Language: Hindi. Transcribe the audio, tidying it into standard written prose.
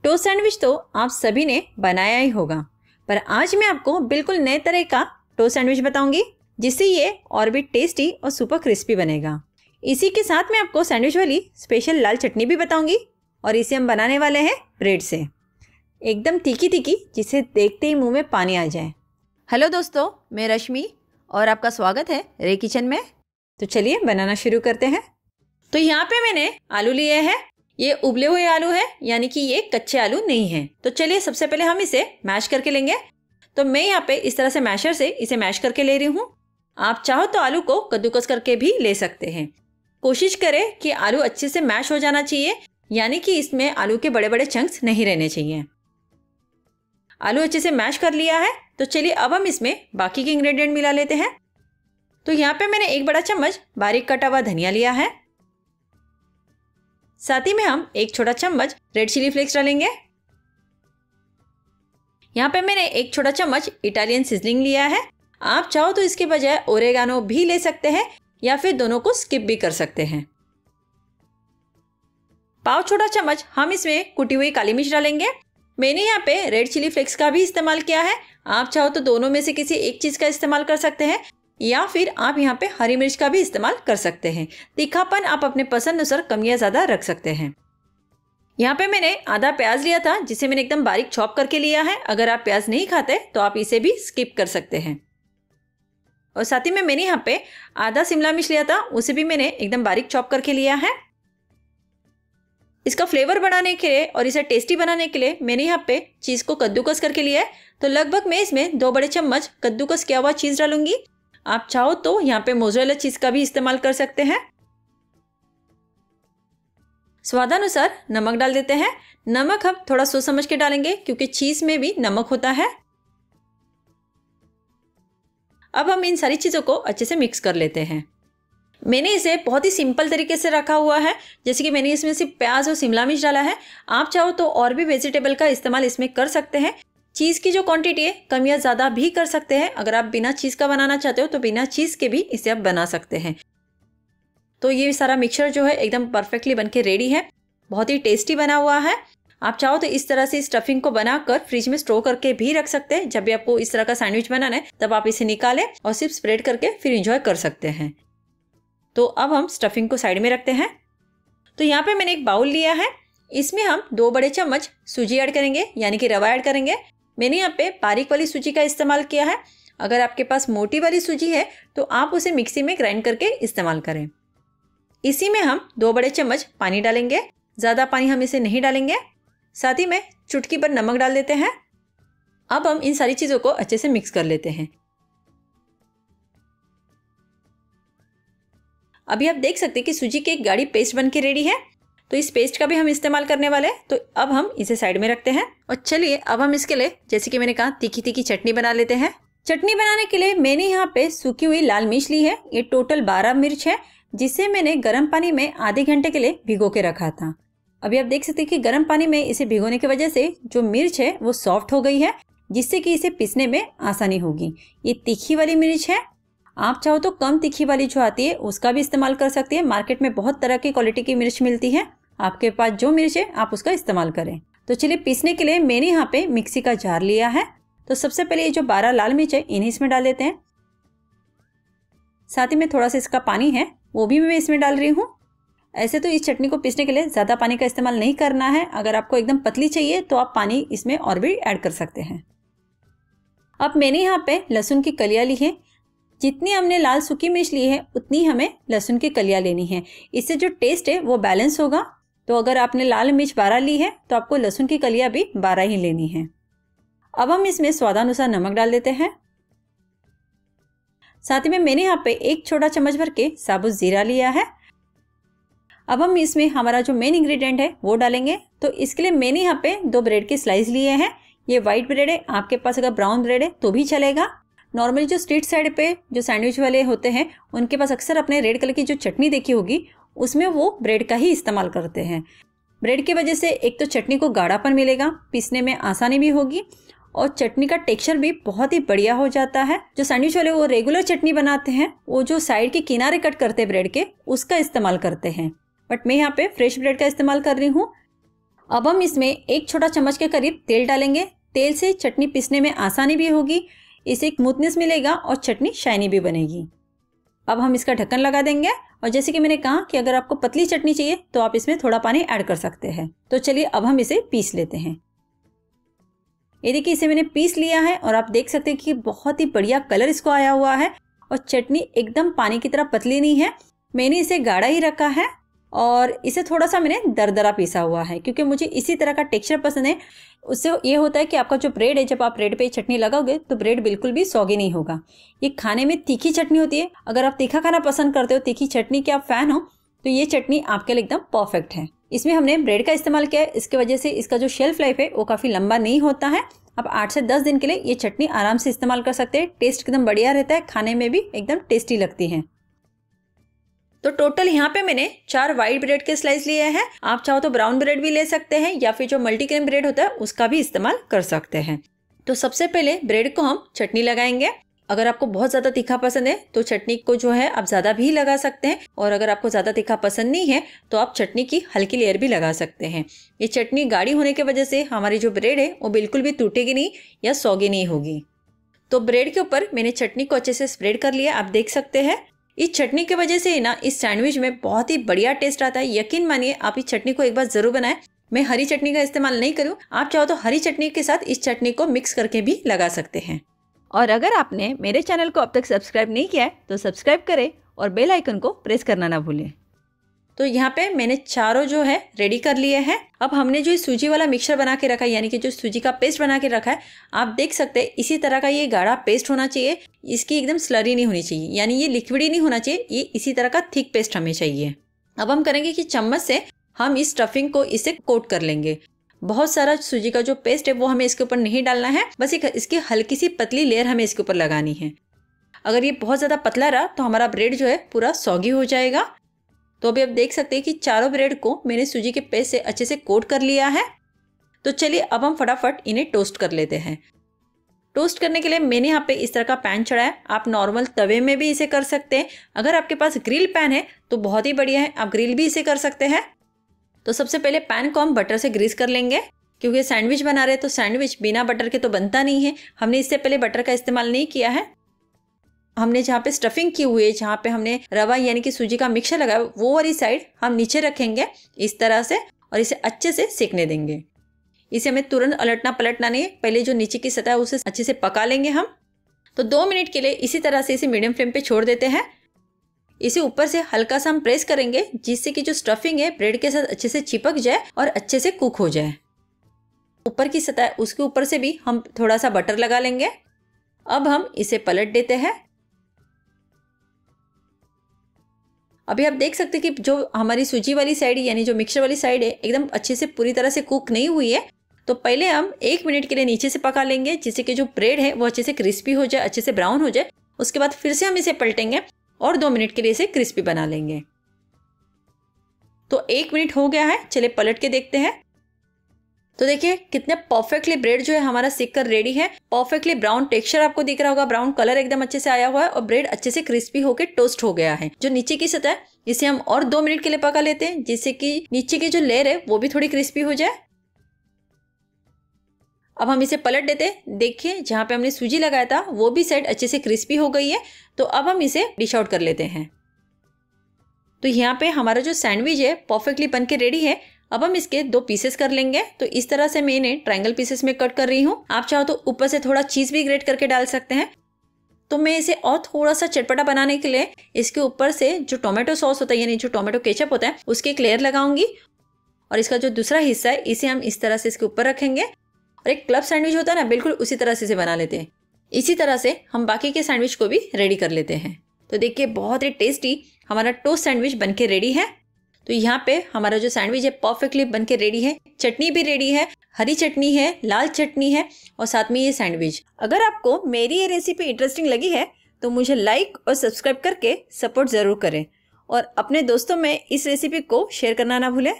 टोस्ट सैंडविच तो आप सभी ने बनाया ही होगा, पर आज मैं आपको बिल्कुल नए तरह का टोस्ट सैंडविच बताऊंगी जिससे ये और भी टेस्टी और सुपर क्रिस्पी बनेगा। इसी के साथ मैं आपको सैंडविच वाली स्पेशल लाल चटनी भी बताऊंगी और इसे हम बनाने वाले हैं ब्रेड से, एकदम तीखी तीखी जिसे देखते ही मुंह में पानी आ जाए। हेलो दोस्तों, मैं रश्मि और आपका स्वागत है रे किचन में। तो चलिए बनाना शुरू करते हैं। तो यहाँ पे मैंने आलू लिए हैं। ये उबले हुए आलू है, यानी कि ये कच्चे आलू नहीं है। तो चलिए सबसे पहले हम इसे मैश करके लेंगे। तो मैं यहाँ पे इस तरह से मैशर से इसे मैश करके ले रही हूँ। आप चाहो तो आलू को कद्दूकस करके भी ले सकते हैं। कोशिश करें कि आलू अच्छे से मैश हो जाना चाहिए, यानी कि इसमें आलू के बड़े बड़े चंक्स नहीं रहने चाहिए। आलू अच्छे से मैश कर लिया है। तो चलिए अब हम इसमें बाकी के इंग्रेडिएंट मिला लेते हैं। तो यहाँ पे मैंने 1 बड़ा चम्मच बारीक कटा हुआ धनिया लिया है। साथ ही में हम 1 छोटा चम्मच रेड चिली फ्लेक्स डालेंगे। यहाँ पे मैंने 1 छोटा चम्मच इटालियन सीजनिंग लिया है। आप चाहो तो इसके बजाय ओरेगानो भी ले सकते हैं या फिर दोनों को स्किप भी कर सकते हैं। पाव छोटा चम्मच हम इसमें कुटी हुई काली मिर्च डालेंगे। मैंने यहाँ पे रेड चिली फ्लेक्स का भी इस्तेमाल किया है। आप चाहो तो दोनों में से किसी एक चीज का इस्तेमाल कर सकते हैं या फिर आप यहाँ पे हरी मिर्च का भी इस्तेमाल कर सकते हैं। तीखापन आप अपने पसंद अनुसार कम या ज्यादा रख सकते हैं। यहाँ पे मैंने आधा प्याज लिया था जिसे मैंने एकदम बारीक चॉप करके लिया है। अगर आप प्याज नहीं खाते तो आप इसे भी स्किप कर सकते हैं। और साथ ही में मैंने यहाँ पे आधा शिमला मिर्च लिया था, उसे भी मैंने एकदम बारीक चॉप करके लिया है। इसका फ्लेवर बढ़ाने के लिए और इसे टेस्टी बनाने के लिए मैंने यहाँ पे चीज को कद्दूकस करके लिया है। तो लगभग मैं इसमें 2 बड़े चम्मच कद्दूकस किया हुआ चीज डालूंगी। आप चाहो तो यहाँ पे मोज़रेला चीज का भी इस्तेमाल कर सकते हैं। स्वादानुसार नमक डाल देते हैं। नमक हम थोड़ा सोच समझ के डालेंगे क्योंकि चीज में भी नमक होता है। अब हम इन सारी चीजों को अच्छे से मिक्स कर लेते हैं। मैंने इसे बहुत ही सिंपल तरीके से रखा हुआ है, जैसे कि मैंने इसमें सिर्फ प्याज और शिमला मिर्च डाला है। आप चाहो तो और भी वेजिटेबल का इस्तेमाल इसमें कर सकते हैं। चीज़ की जो क्वांटिटी है कम या ज़्यादा भी कर सकते हैं। अगर आप बिना चीज़ का बनाना चाहते हो तो बिना चीज़ के भी इसे आप बना सकते हैं। तो ये सारा मिक्सचर जो है एकदम परफेक्टली बनके रेडी है, बहुत ही टेस्टी बना हुआ है। आप चाहो तो इस तरह से स्टफिंग को बनाकर फ्रिज में स्टोर करके भी रख सकते हैं। जब भी आपको इस तरह का सैंडविच बनाना है तब आप इसे निकालें और सिर्फ स्प्रेड करके फिर इंजॉय कर सकते हैं। तो अब हम स्टफिंग को साइड में रखते हैं। तो यहाँ पे मैंने एक बाउल लिया है। इसमें हम 2 बड़े चम्मच सूजी ऐड करेंगे, यानी कि रवा ऐड करेंगे। मैंने यहाँ पे बारीक वाली सूजी का इस्तेमाल किया है। अगर आपके पास मोटी वाली सूजी है तो आप उसे मिक्सी में ग्राइंड करके इस्तेमाल करें। इसी में हम 2 बड़े चम्मच पानी डालेंगे। ज़्यादा पानी हम इसे नहीं डालेंगे। साथ ही में चुटकी भर नमक डाल देते हैं। अब हम इन सारी चीज़ों को अच्छे से मिक्स कर लेते हैं। अभी आप देख सकते हैं कि सूजी की एक गाढ़ी पेस्ट बन के रेडी है। तो इस पेस्ट का भी हम इस्तेमाल करने वाले हैं। तो अब हम इसे साइड में रखते हैं और चलिए अब हम इसके लिए, जैसे कि मैंने कहा, तीखी तीखी चटनी बना लेते हैं। चटनी बनाने के लिए मैंने यहाँ पे सूखी हुई लाल मिर्च ली है। ये टोटल 12 मिर्च है, जिसे मैंने गर्म पानी में आधे घंटे के लिए भिगो के रखा था। अभी आप देख सकते हैं कि गर्म पानी में इसे भिगोने की वजह से जो मिर्च है वो सॉफ्ट हो गई है, जिससे कि इसे पीसने में आसानी होगी। ये तीखी वाली मिर्च है। आप चाहो तो कम तीखी वाली जो आती है उसका भी इस्तेमाल कर सकती है। मार्केट में बहुत तरह की क्वालिटी की मिर्च मिलती है। आपके पास जो मिर्च है आप उसका इस्तेमाल करें। तो चलिए पीसने के लिए मैंने यहाँ पे मिक्सी का जार लिया है। तो सबसे पहले ये जो 12 लाल मिर्च है इन्हें इसमें डाल देते हैं। साथ ही में थोड़ा सा इसका पानी है वो भी मैं इसमें डाल रही हूँ। ऐसे तो इस चटनी को पीसने के लिए ज़्यादा पानी का इस्तेमाल नहीं करना है। अगर आपको एकदम पतली चाहिए तो आप पानी इसमें और भी ऐड कर सकते हैं। अब मैंने यहाँ पे लहसुन की कलियाँ ली है। जितनी हमने लाल सूखी मिर्च ली है उतनी हमें लहसुन की कलियाँ लेनी है। इससे जो टेस्ट है वो बैलेंस होगा। तो अगर आपने लाल मिर्च 12 ली है तो आपको लहसुन की कलियाँ भी 12 ही लेनी है। अब हम इसमें स्वादानुसार नमक डाल देते हैं। साथ ही में मैंने यहाँ पे 1 छोटा चम्मच भर के साबुत जीरा लिया है। अब हम इसमें हमारा जो मेन इंग्रेडिएंट है वो डालेंगे। तो इसके लिए मैंने यहाँ पे 2 ब्रेड के स्लाइस लिए हैं। ये व्हाइट ब्रेड है, आपके पास अगर ब्राउन ब्रेड है तो भी चलेगा। नॉर्मली जो स्ट्रीट साइड पे जो सैंडविच वाले होते हैं उनके पास अक्सर अपने रेड कलर की जो चटनी देखी होगी उसमें वो ब्रेड का ही इस्तेमाल करते हैं। ब्रेड की वजह से एक तो चटनी को गाढ़ापन मिलेगा, पीसने में आसानी भी होगी और चटनी का टेक्सचर भी बहुत ही बढ़िया हो जाता है। जो सैंडविच वाले वो रेगुलर चटनी बनाते हैं वो जो साइड के किनारे कट करते हैं ब्रेड के उसका इस्तेमाल करते हैं, बट मैं यहाँ पे फ्रेश ब्रेड का इस्तेमाल कर रही हूँ। अब हम इसमें 1 छोटा चम्मच के करीब तेल डालेंगे। तेल से चटनी पीसने में आसानी भी होगी, इसे एक स्मूथनेस मिलेगा और चटनी शाइनी भी बनेगी। अब हम इसका ढक्कन लगा देंगे और जैसे कि मैंने कहा कि अगर आपको पतली चटनी चाहिए तो आप इसमें थोड़ा पानी ऐड कर सकते हैं। तो चलिए अब हम इसे पीस लेते हैं। ये देखिए इसे मैंने पीस लिया है और आप देख सकते हैं कि बहुत ही बढ़िया कलर इसको आया हुआ है और चटनी एकदम पानी की तरह पतली नहीं है। मैंने इसे गाढ़ा ही रखा है और इसे थोड़ा सा मैंने दरदरा पीसा हुआ है क्योंकि मुझे इसी तरह का टेक्सचर पसंद है। उससे ये होता है कि आपका जो ब्रेड है, जब आप ब्रेड पे चटनी लगाओगे तो ब्रेड बिल्कुल भी सौगी नहीं होगा। ये खाने में तीखी चटनी होती है। अगर आप तीखा खाना पसंद करते हो, तीखी चटनी के आप फैन हो, तो ये चटनी आपके लिए एकदम परफेक्ट है। इसमें हमने ब्रेड का इस्तेमाल किया है, इसकी वजह से इसका जो शेल्फ लाइफ है वो काफ़ी लंबा नहीं होता है। आप 8 से 10 दिन के लिए ये चटनी आराम से इस्तेमाल कर सकते हैं। टेस्ट एकदम बढ़िया रहता है, खाने में भी एकदम टेस्टी लगती है। तो टोटल यहाँ पे मैंने 4 वाइट ब्रेड के स्लाइस लिए हैं। आप चाहो तो ब्राउन ब्रेड भी ले सकते हैं या फिर जो मल्टीग्रेन ब्रेड होता है उसका भी इस्तेमाल कर सकते हैं। तो सबसे पहले ब्रेड को हम चटनी लगाएंगे। अगर आपको बहुत ज़्यादा तीखा पसंद है तो चटनी को जो है आप ज़्यादा भी लगा सकते हैं, और अगर आपको ज़्यादा तीखा पसंद नहीं है तो आप चटनी की हल्की लेयर भी लगा सकते हैं। ये चटनी गाढ़ी होने की वजह से हमारी जो ब्रेड है वो बिल्कुल भी टूटेगी नहीं या सौगी नहीं होगी। तो ब्रेड के ऊपर मैंने चटनी को अच्छे से स्प्रेड कर लिया, आप देख सकते हैं। इस चटनी की वजह से ना इस सैंडविच में बहुत ही बढ़िया टेस्ट आता है। यकीन मानिए आप इस चटनी को एक बार ज़रूर बनाएं। मैं हरी चटनी का इस्तेमाल नहीं करूँ, आप चाहो तो हरी चटनी के साथ इस चटनी को मिक्स करके भी लगा सकते हैं। और अगर आपने मेरे चैनल को अब तक सब्सक्राइब नहीं किया है तो सब्सक्राइब करें और बेल आइकन को प्रेस करना ना भूलें। तो यहाँ पे मैंने चारों जो है रेडी कर लिए हैं। अब हमने जो सूजी वाला मिक्सचर बना के रखा है, यानी कि जो सूजी का पेस्ट बना के रखा है, आप देख सकते हैं इसी तरह का ये गाढ़ा पेस्ट होना चाहिए। इसकी एकदम स्लरी नहीं होनी चाहिए, यानी ये लिक्विड ही नहीं होना चाहिए, ये इसी तरह का थिक पेस्ट हमें चाहिए। अब हम करेंगे कि चम्मच से हम इस स्टफिंग को इसे कोट कर लेंगे। बहुत सारा सूजी का जो पेस्ट है वो हमें इसके ऊपर नहीं डालना है, बस एक इसकी हल्की सी पतली लेयर हमें इसके ऊपर लगानी है। अगर ये बहुत ज़्यादा पतला रहा तो हमारा ब्रेड जो है पूरा सॉगी हो जाएगा। तो अभी आप देख सकते हैं कि चारों ब्रेड को मैंने सूजी के पेस्ट से अच्छे से कोट कर लिया है। तो चलिए अब हम फटाफट इन्हें टोस्ट कर लेते हैं। टोस्ट करने के लिए मैंने यहाँ पे इस तरह का पैन चढ़ाया। आप नॉर्मल तवे में भी इसे कर सकते हैं। अगर आपके पास ग्रिल पैन है तो बहुत ही बढ़िया है, आप ग्रिल भी इसे कर सकते हैं। तो सबसे पहले पैन को हम बटर से ग्रीस कर लेंगे, क्योंकि सैंडविच बना रहे हैं तो सैंडविच बिना बटर के तो बनता नहीं है। हमने इससे पहले बटर का इस्तेमाल नहीं किया है। हमने जहाँ पे स्टफिंग की हुई है, जहाँ पे हमने रवा यानी कि सूजी का मिक्सचर लगाया, वो वाली साइड हम नीचे रखेंगे इस तरह से और इसे अच्छे से सेकने देंगे। इसे हमें तुरंत उलटना पलटना नहीं है, पहले जो नीचे की सतह है उसे अच्छे से पका लेंगे हम। तो 2 मिनट के लिए इसी तरह से इसे मीडियम फ्लेम पे छोड़ देते हैं। इसे ऊपर से हल्का सा हम प्रेस करेंगे जिससे कि जो स्टफिंग है ब्रेड के साथ अच्छे से चिपक जाए और अच्छे से कुक हो जाए। ऊपर की सतह उसके ऊपर से भी हम थोड़ा सा बटर लगा लेंगे। अब हम इसे पलट देते हैं। अभी आप देख सकते हैं कि जो हमारी सूजी वाली साइड यानी जो मिक्सचर वाली साइड है एकदम अच्छे से पूरी तरह से कुक नहीं हुई है। तो पहले हम 1 मिनट के लिए नीचे से पका लेंगे जिससे कि जो ब्रेड है वो अच्छे से क्रिस्पी हो जाए, अच्छे से ब्राउन हो जाए। उसके बाद फिर से हम इसे पलटेंगे और 2 मिनट के लिए इसे क्रिस्पी बना लेंगे। तो 1 मिनट हो गया है, चलिए पलट के देखते हैं। तो देखिए कितने परफेक्टली ब्रेड जो है हमारा सिक कर रेडी है। परफेक्टली ब्राउन टेक्सचर आपको दिख रहा होगा, ब्राउन कलर एकदम अच्छे से आया हुआ है और ब्रेड अच्छे से क्रिस्पी होकर टोस्ट हो गया है। जो नीचे की सतह है इसे हम और 2 मिनट के लिए पका लेते हैं जिससे कि नीचे की जो लेयर है वो भी थोड़ी क्रिस्पी हो जाए। अब हम इसे पलट देते हैं। देखिए जहाँ पे हमने सूजी लगाया था वो भी साइड अच्छे से क्रिस्पी हो गई है। तो अब हम इसे डिश आउट कर लेते हैं। तो यहाँ पे हमारा जो सैंडविच है परफेक्टली बन के रेडी है। अब हम इसके 2 पीसेस कर लेंगे। तो इस तरह से मैं इन्हें ट्रायंगल पीसेस में कट कर रही हूँ। आप चाहो तो ऊपर से थोड़ा चीज़ भी ग्रेट करके डाल सकते हैं। तो मैं इसे और थोड़ा सा चटपटा बनाने के लिए इसके ऊपर से जो टोमेटो सॉस होता है यानी जो टोमेटो केचप होता है उसकी एक लेयर लगाऊंगी और इसका जो दूसरा हिस्सा है इसे हम इस तरह से इसके ऊपर रखेंगे और एक क्लब सैंडविच होता है ना, बिल्कुल उसी तरह से इसे बना लेते हैं। इसी तरह से हम बाकी के सैंडविच को भी रेडी कर लेते हैं। तो देखिए बहुत ही टेस्टी हमारा टोस्ट सैंडविच बन के रेडी है। तो यहाँ पे हमारा जो सैंडविच है परफेक्टली बन के रेडी है। चटनी भी रेडी है, हरी चटनी है, लाल चटनी है और साथ में ये सैंडविच। अगर आपको मेरी ये रेसिपी इंटरेस्टिंग लगी है तो मुझे लाइक और सब्सक्राइब करके सपोर्ट ज़रूर करें और अपने दोस्तों में इस रेसिपी को शेयर करना ना भूलें।